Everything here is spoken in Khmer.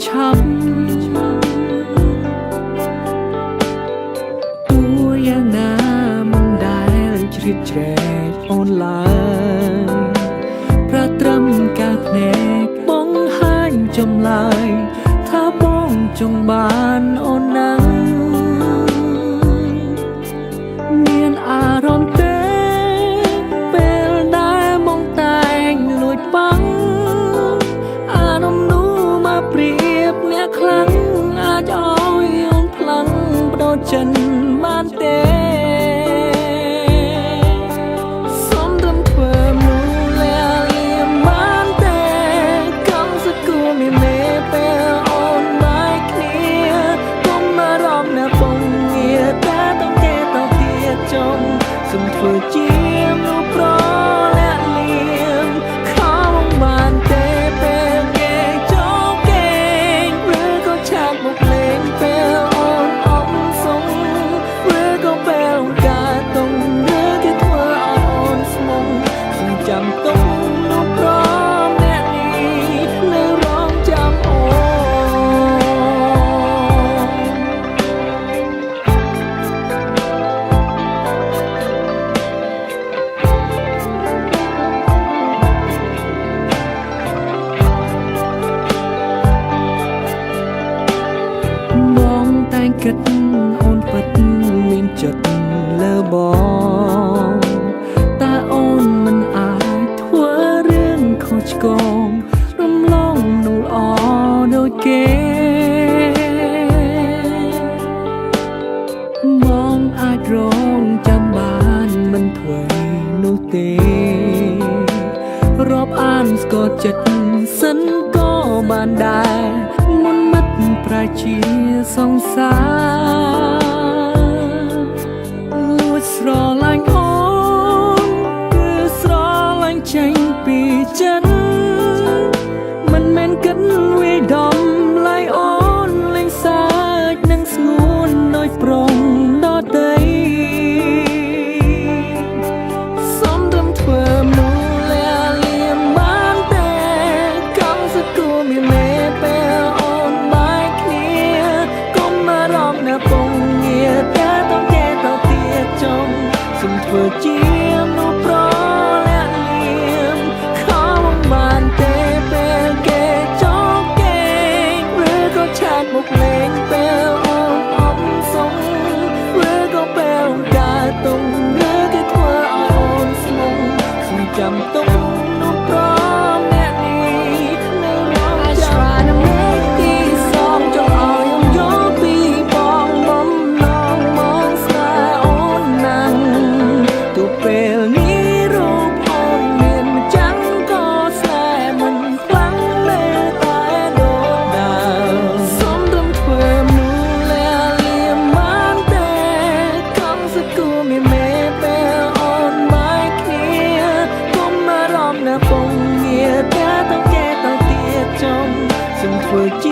ឆាប់ទោះយ៉ាងណាមិនដែលជ្រៀតជ្រែកអូនឡើយប្រត្រឹមការភ្នែកបង្ហាញចម្លើយថាបងចង់បានអូនណាស់មានអារម្មណ៍ទេពេលដែលមកតែងលួចបាំងអារម្មណ៍នោះមកព្រៀបអ្នកខ្លាំងអាចឲ្យអូនផ្លាំងបដូរចិនបានទេសំរំធ្វើនោះលាលៀមបានទេកុំសគួរមានមេពេលអូនបាយគ្នាកុំមករំនៅពងងារតែต้องគេទៅទៀតចុងសុំធ្វើជាមនុស្សប្រលាក់លៀមខំបានទេពេលគេចូលគេឬក៏ឆាប់មកលេងពេលអូនអមសុំឬក៏ពេលការតុងឬគេធ្វើឲ្យអូនស្មុំសុំចាំទុំនោះប្រអ្នកនេះនៅរងចាំអូនបងតែងគិតអូនពិតមានចិត្តលើបងតែអូនមិនអាចធ្វើរឿងខុសឆ្គងរំលងនោះល្អដូចគេបងអាចរងចាំបានមិនធ្វើនោះទេរាប់អានស្គាល់ចិត្តសិនក៏បានដែរមុនមិត្តប្រាជាសង្សារលួចស្រឡាញ់អូនគឺស្រឡាញ់ចេញពីចិត្តមិនមែនគិតវាយដំឡៃអូនលេងសើចនឹងស្ងួនដូចប្រងដតីសំរំធ្វើនោះលាលៀមបានទេកុំសគួរមានមេពេលអូនបាយគ្នាកុំមករំនៅពងងារតែต้องគេទៅទៀតចុងសុំធ្វើជាមនុស្សប្រលាក់លៀមខំបានទេពេលគេចូលគេឬក៏ឆាតមកលេងពេលអូនអមសុំឬក៏ពេលការតុងឬគេធ្វើឲ្យអូនស្មុំសុំចាំទុំនោះប្រអ្នកនេះនៅរងចាំ I try to make this song ចង់ឲ្យអូនយល់ពីបងបំណងមកស្នេហ៍អូនណាស់ទោះពេលនេះរូបអូនមានម្ចាំងក៏ស្នេហ៍មិនខ្លាំងមេតែដូចដើមសំរំធ្វើមនុស្សលាលៀមបានទេកុំសគួរមានមេពេលអូនបាយគ្នាកុំមករំនៅពងងារតែต้องគេទៅទៀតចុងសុំធ្វើជា